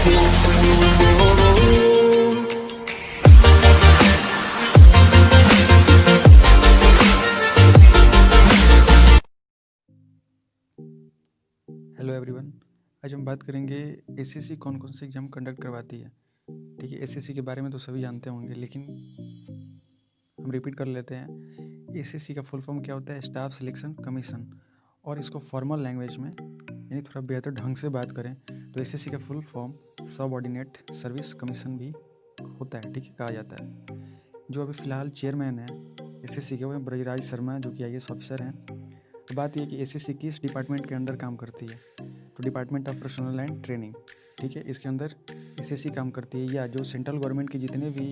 Hello everyone, आज हम बात करेंगे एसएससी कौन कौन से एग्ज़ाम कंडक्ट करवाती है। ठीक है, एसएससी के बारे में तो सभी जानते होंगे, लेकिन हम रिपीट कर लेते हैं। एसएससी का फुल फॉर्म क्या होता है? Staff selection commission. और इसको फॉर्मल लैंग्वेज में यानी थोड़ा बेहतर ढंग से बात करें तो एसएससी का full form subordinate service commission भी होता है। ठीक है, कहा जाता है। जो अभी फ़िलहाल चेयरमैन है एसएससी के, वो हैं ब्रजराज शर्मा, जो कि आईएएस ऑफिसर हैं। तो बात यह कि एसएससी किस डिपार्टमेंट के अंडर काम करती है, तो department of personal and training. ठीक है, इसके अंदर एसएससी काम करती है। या जो सेंट्रल गवर्नमेंट के जितने भी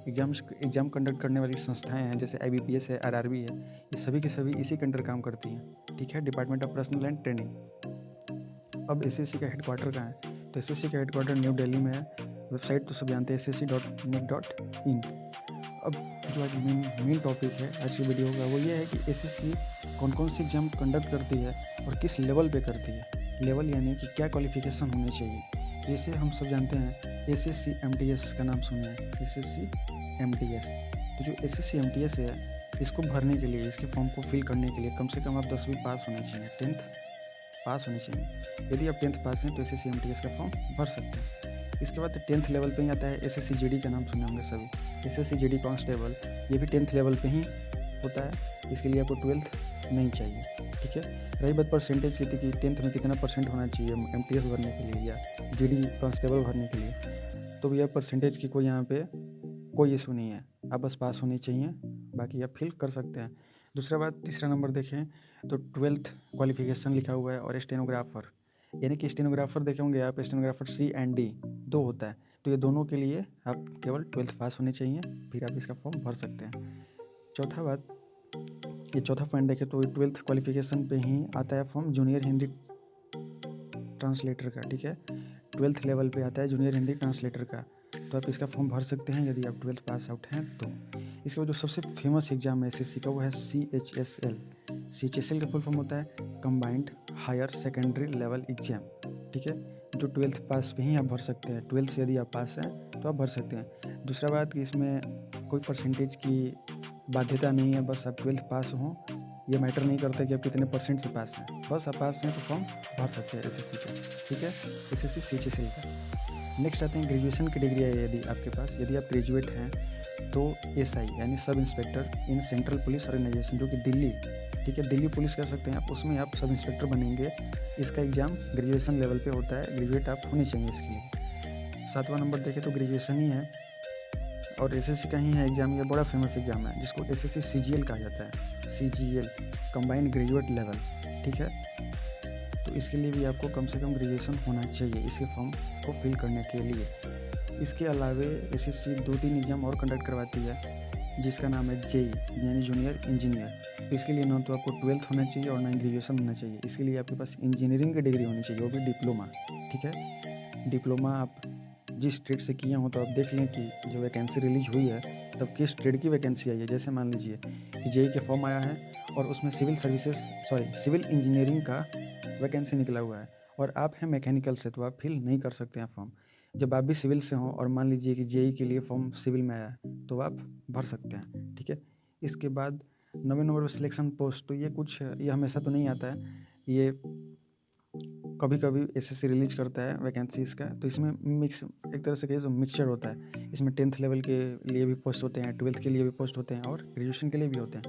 एग्ज़ाम कंडक्ट करने वाली संस्थाएं हैं, जैसे आईबीपीएस है, आरआरबी है, ये सभी के सभी इसी के अंडर काम करती हैं। ठीक है, department of personal and training. अब एसएससी का हेडक्वार्टर कहाँ है? तो एसएससी का हेडक्वार्टर न्यू दिल्ली में है। वेबसाइट तो सब जानते हैं, ssc.nic.in। अब जो आज मेन टॉपिक है आज की वीडियो का, वो ये है कि एसएससी कौन कौन सी एग्ज़ाम कंडक्ट करती है और किस लेवल पे करती है। लेवल यानी कि क्या क्वालिफिकेशन होनी चाहिए। जैसे हम सब जानते हैं एसएससी एमटीएस का नाम सुने हैं, एसएससी एमटीएस। तो जो एसएससी एमटीएस है, इसको भरने के लिए, इसके फॉर्म को फिल करने के लिए कम से कम आप 10वीं पास होनी चाहिए, 10th पास होनी चाहिए। यदि आप 10th पास हैं तो एसएससी एमटीएस का फॉर्म भर सकते हैं। इसके बाद 10th लेवल पे ही आता है एसएससी जीडी का नाम सुने होंगे सभी। एसएससी जीडी कांस्टेबल, ये भी 10th लेवल पे ही होता है। इसके लिए आपको 12th नहीं चाहिए। ठीक है, रही बात परसेंटेज की थी कि 10th में कितना परसेंट होना चाहिए एमटीएस भरने के लिए या जीडी कांस्टेबल भरने के लिए, तो भैया परसेंटेज की कोई यहाँ पे कोई इशू नहीं है। आप बस पास होनी चाहिए, बाकी आप फिल कर सकते हैं। दूसरा बात, तीसरा नंबर देखें तो 12th क्वालिफिकेशन लिखा हुआ है। और स्टेनोग्राफर, यानी कि स्टेनोग्राफर देखे होंगे आप, स्टेनोग्राफर सी एंड डी 2 होता है। तो ये दोनों के लिए आप केवल 12th पास होने चाहिए, फिर आप इसका फॉर्म भर सकते हैं। चौथा बात, ये चौथा पॉइंट देखें तो 12th क्वालिफिकेशन पे ही आता है फॉर्म जूनियर हिंदी ट्रांसलेटर का। ठीक है, 12th लेवल पे आता है जूनियर हिंदी ट्रांसलेटर का, तो आप इसका फॉर्म भर सकते हैं यदि आप 12th पास आउट हैं तो। इसके बाद जो सबसे फेमस एग्जाम है एसएससी का, वो है CHSL। CHSL का फुल फॉर्म होता है combined higher secondary level exam. ठीक है, जो 12th पास पे ही आप भर सकते हैं। 12th से यदि आप पास हैं तो आप भर सकते हैं। दूसरा बात कि इसमें कोई परसेंटेज की बाध्यता नहीं है, बस आप 12th पास हों, ये मैटर नहीं करता कि आप कितने परसेंट से पास हैं, बस आप पास हैं तो फॉर्म भर सकते हैं एसएससी का। ठीक है, एसएससी CHSL का। नेक्स्ट आते हैं ग्रेजुएशन की डिग्री है यदि आपके पास, यदि आप ग्रेजुएट हैं तो SI यानी sub inspector in central police organisation, जो कि दिल्ली, ठीक है, दिल्ली पुलिस कह सकते हैं आप, उसमें आप सब इंस्पेक्टर बनेंगे। इसका एग्ज़ाम ग्रेजुएशन लेवल पे होता है, ग्रेजुएट आप होने चाहिए इसके लिए। 7वां नंबर देखें तो ग्रेजुएशन ही है और एसएससी का ही है एग्ज़ाम। ये बड़ा फेमस एग्ज़ाम है जिसको एसएससी CGL कहा जाता है। CGL combined graduate level. ठीक है, तो इसके लिए भी आपको कम से कम ग्रेजुएशन होना चाहिए इसके फॉर्म को फिल करने के लिए। इसके अलावे एसएससी 2-3 एग्ज़ाम और कंडक्ट करवाती है, जिसका नाम है JEE यानी जूनियर इंजीनियर। इसके लिए ना तो आपको 12th होना चाहिए और ना ही ग्रेजुएशन होना चाहिए। इसके लिए आपके पास इंजीनियरिंग की डिग्री होनी चाहिए, वो भी डिप्लोमा। ठीक है, डिप्लोमा आप जिस ट्रेड से किए हों तो आप देख लें कि जो वैकेंसी रिलीज हुई है तब किस ट्रेड की वैकेंसी आई है। जैसे मान लीजिए कि JEE के फॉर्म आया है और उसमें सिविल इंजीनियरिंग का वैकेंसी निकला हुआ है और आप हैं मैकेनिकल से, तो आप फिल नहीं कर सकते हैं फॉर्म। जब आप भी सिविल से हों और मान लीजिए कि JEE के लिए फॉर्म सिविल में आया है तो आप भर सकते हैं। ठीक है, इसके बाद 9वें नंबर पर सिलेक्शन पोस्ट, तो ये हमेशा तो नहीं आता है, ये कभी कभी एसएससी रिलीज करता है वैकेंसीज़ का। तो इसमें मिक्स, एक तरह से कहिए तो मिक्सचर होता है। इसमें 10th लेवल के लिए भी पोस्ट होते हैं, 12th के लिए भी पोस्ट होते हैं और ग्रेजुएशन के लिए भी होते हैं।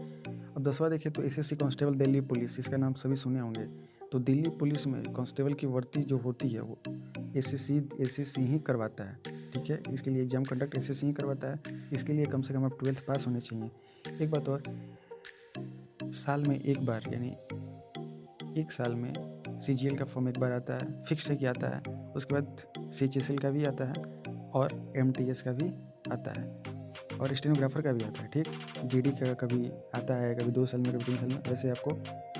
अब 10वां देखिए तो एसएससी कांस्टेबल दिल्ली पुलिस, इसका नाम सभी सुने होंगे। तो दिल्ली पुलिस में कांस्टेबल की भर्ती जो होती है वो एसएससी ही करवाता है। ठीक है, इसके लिए एग्जाम कंडक्ट एसएससी ही करवाता है। इसके लिए कम से कम आप 12th पास होने चाहिए। एक बात और, साल में एक बार यानी एक साल में CGL का फॉर्म एक बार आता है, फिक्स है कि आता है। उसके बाद CHSL का भी आता है और MTS का भी आता है और स्टेनोग्राफर का भी आता है। ठीक, GD का कभी आता है, कभी 2 साल में, कभी 3 साल में। वैसे आपको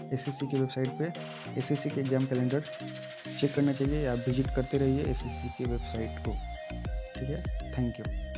SSC की वेबसाइट पे SSC के एग्ज़ाम कैलेंडर चेक करना चाहिए, आप विजिट करते रहिए SSC की वेबसाइट को। ठीक है, थैंक यू।